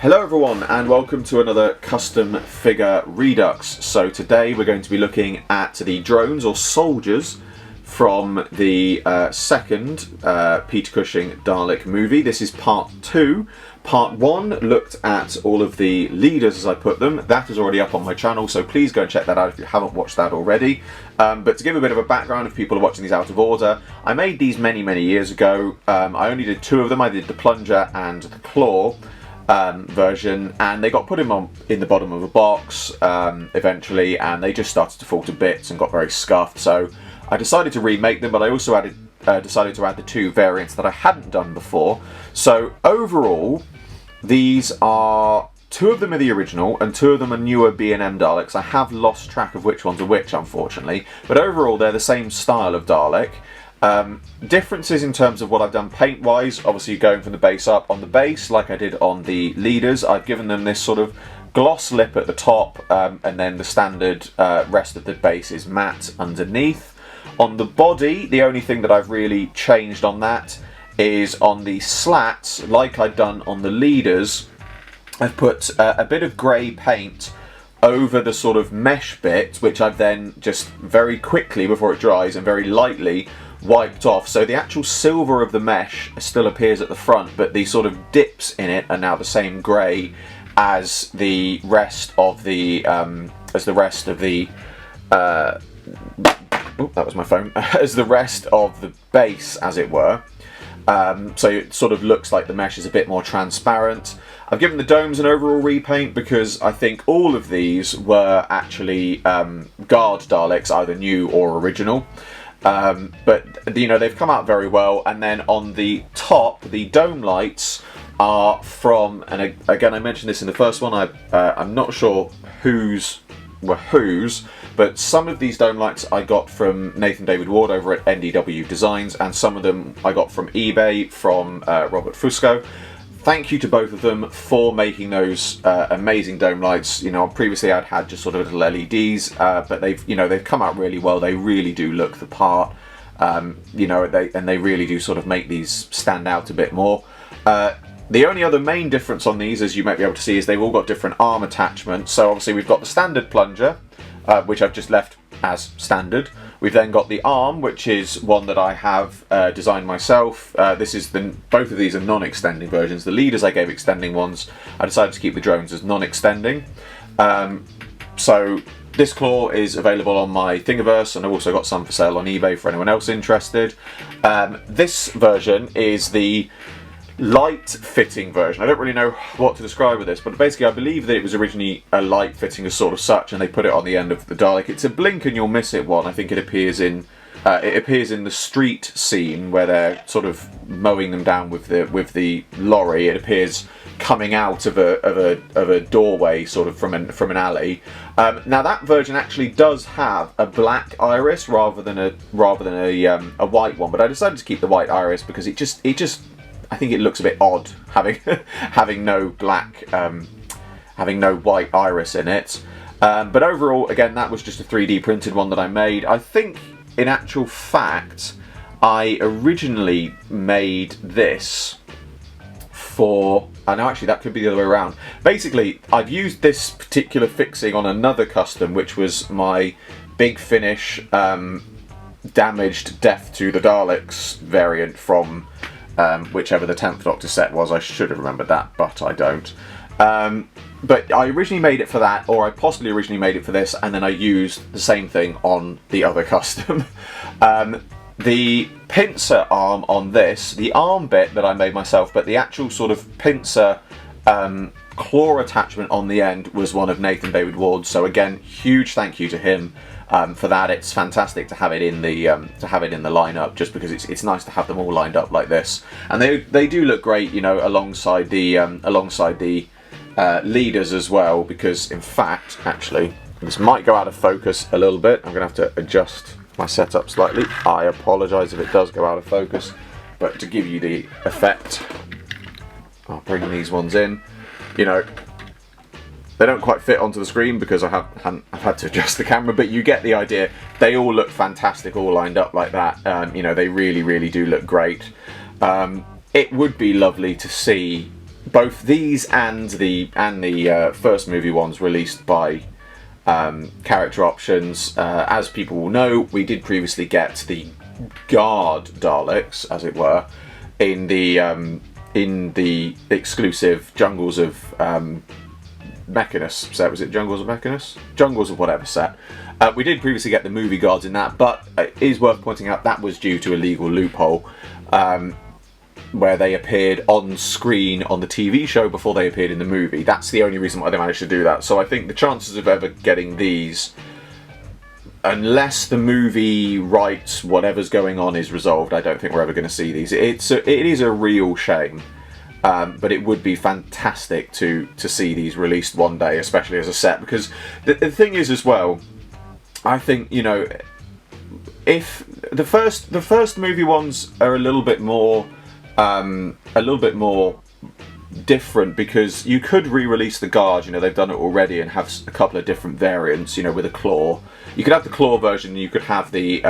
Hello everyone and welcome to another custom figure Redux. So today we're going to be looking at the drones or soldiers from the second Peter Cushing Dalek movie. This is part 2. Part 1 looked at all of the leaders as I put them. That is already up on my channel, so please go and check that out if you haven't watched that already. But to give a bit of a background, if people are watching these out of order, I made these many years ago. I only did 2 of them. I did the plunger and the claw version, and they got put in the bottom of a box eventually, and they just started to fall to bits and got very scuffed. So I decided to remake them, but I also decided to add the 2 variants that I hadn't done before. So overall, these are 2 of them are the original and 2 of them are newer B&M Daleks. I have lost track of which ones are which, unfortunately, but overall they're the same style of Dalek. Differences in terms of what I've done paint wise, obviously going from the base up. On the base, like I did on the leaders, I've given them this sort of gloss lip at the top, and then the standard rest of the base is matte underneath. On the body, the only thing that I've really changed on that is on the slats, like I've done on the leaders. I've put a bit of grey paint over the sort of mesh bit, which I've then just very quickly, before it dries, and very lightly wiped off. So the actual silver of the mesh still appears at the front, but the sort of dips in it are now the same grey as the rest of the oh, that was my phone. As the rest of the base, as it were. So it sort of looks like the mesh is a bit more transparent. I've given the domes an overall repaint because I think all of these were actually guard Daleks, either new or original. But you know, they've come out very well. And then on the top, the dome lights are from, and again I mentioned this in the first one, I'm not sure whose were whose, but some of these dome lights I got from Nathan David Ward over at NDW Designs, and some of them I got from eBay from Robert Fusco. Thank you to both of them for making those amazing dome lights. You know, previously I'd had just sort of little LEDs, but they've come out really well. They really do look the part. You know, they really do sort of make these stand out a bit more. The only other main difference on these, as you might be able to see, is they've all got different arm attachments. So obviously we've got the standard plunger, which I've just left as standard. We've then got the arm, which is one that I have designed myself. Both of these are non-extending versions. The leaders I gave extending ones. I decided to keep the drones as non-extending. So this claw is available on my Thingiverse, and I've also got some for sale on eBay for anyone else interested. This version is the light fitting version. I don't really know what to describe with this, but basically I believe that it was originally a light fitting as sort of such, and they put it on the end of the Dalek. It's a blink and you'll miss it one. I think it appears in the street scene where they're sort of mowing them down with the lorry. It appears coming out of a doorway, sort of from an alley. Now that version actually does have a black iris rather than a white one, but I decided to keep the white iris because it just I think it looks a bit odd having no black, having no white iris in it. But overall, again, that was just a 3D printed one that I made. I think, in actual fact, I originally made this for... I know, actually, that could be the other way around. Basically, I've used this particular fixing on another custom, which was my Big Finish damaged Death to the Daleks variant from... whichever the 10th Doctor set was. I should have remembered that, but I don't. But I originally made it for that, or I possibly originally made it for this, and then I used the same thing on the other custom. The pincer arm on this, the arm bit that I made myself, but the actual sort of pincer claw attachment on the end was one of Nathan David Ward's. So again, huge thank you to him for that. It's fantastic to have it in the lineup, just because it's nice to have them all lined up like this, and they do look great, you know, alongside the leaders as well. Because in fact, actually, this might go out of focus a little bit. I'm gonna have to adjust my setup slightly. I apologise if it does go out of focus, but to give you the effect, I'll bring these ones in. You know, they don't quite fit onto the screen because I've had to adjust the camera, but you get the idea. They all look fantastic, all lined up like that. You know, they really do look great. It would be lovely to see both these and the first movie ones released by Character Options. As people will know, we did previously get the Guard Daleks, as it were, in the exclusive Jungles of Mechanus set. Was it Jungles of Mechanus? Jungles of whatever set. We did previously get the movie guards in that, but it is worth pointing out that was due to a legal loophole, where they appeared on screen on the TV show before they appeared in the movie. That's the only reason why they managed to do that. So I think the chances of ever getting these, unless the movie rights, whatever's going on, is resolved, I don't think we're ever going to see these. It is a real shame. But it would be fantastic to see these released one day, especially as a set, because the thing is as well, I think, you know, if the first movie ones are a little bit more different, because you could re-release the Guard, you know, they've done it already, and have a couple of different variants, you know, with a claw. You could have the claw version, and you could have the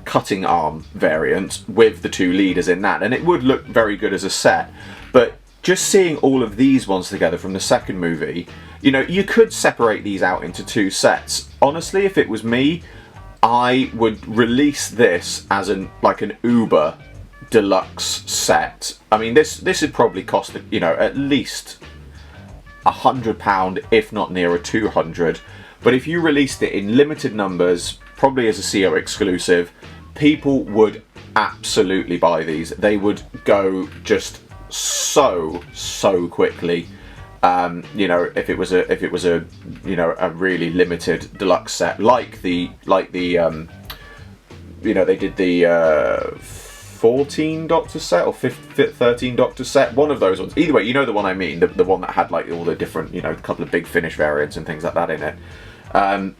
cutting arm variant with the two leaders in that, and it would look very good as a set. But just seeing all of these ones together from the second movie, you know, you could separate these out into two sets. Honestly, if it was me, I would release this as an Uber deluxe set. I mean, this would probably cost, you know, at least £100, if not nearer 200. But if you released it in limited numbers, probably as a CO exclusive, people would absolutely buy these. They would go just so quickly. You know, if it was a you know, a really limited deluxe set, like the you know, they did the 14 Doctor set or 13 Doctor set, one of those ones. Either way, you know the one I mean, the one that had like all the different, you know, a couple of big finish variants and things like that in it.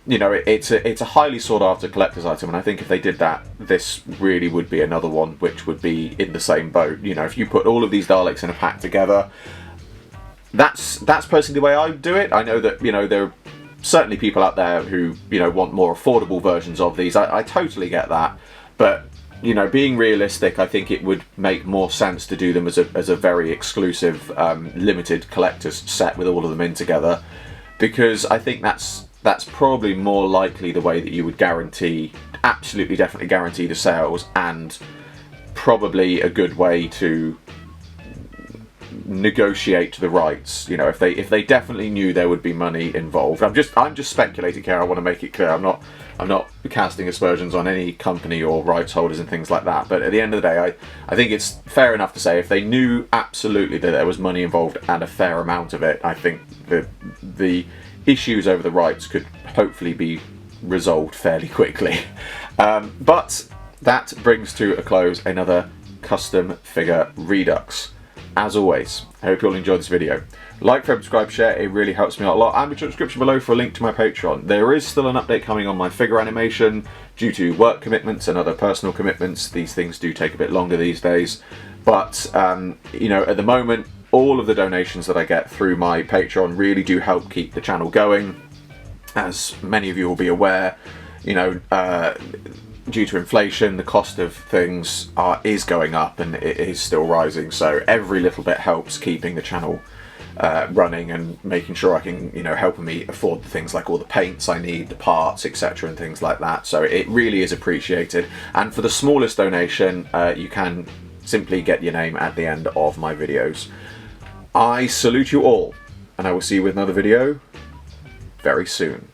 You know, it's a highly sought after collector's item, and I think if they did that, this really would be another one which would be in the same boat. You know, if you put all of these Daleks in a pack together, that's personally the way I would do it. I know that, you know, there are certainly people out there who, you know, want more affordable versions of these. I totally get that, but, you know, being realistic, I think it would make more sense to do them as a very exclusive limited collector's set with all of them in together, because I think that's probably more likely the way that you would guarantee, absolutely definitely guarantee the sales, and probably a good way to negotiate the rights. You know, if they definitely knew there would be money involved. I'm just speculating here. I want to make it clear. I'm not casting aspersions on any company or rights holders and things like that. But at the end of the day, I think it's fair enough to say if they knew absolutely that there was money involved, and a fair amount of it, I think the issues over the rights could hopefully be resolved fairly quickly. But that brings to a close another custom figure Redux. As always, I hope you all enjoyed this video. Like, subscribe, share, it really helps me out a lot. And be sure to description below for a link to my Patreon. There is still an update coming on my figure animation due to work commitments and other personal commitments. These things do take a bit longer these days. But, you know, at the moment, all of the donations that I get through my Patreon really do help keep the channel going. As many of you will be aware, you know, due to inflation, the cost of things is going up, and it is still rising. So every little bit helps keeping the channel running and making sure I can, you know, helping me afford the things like all the paints I need, the parts, etc., and things like that. So it really is appreciated. And for the smallest donation, you can simply get your name at the end of my videos. I salute you all, and I will see you with another video very soon.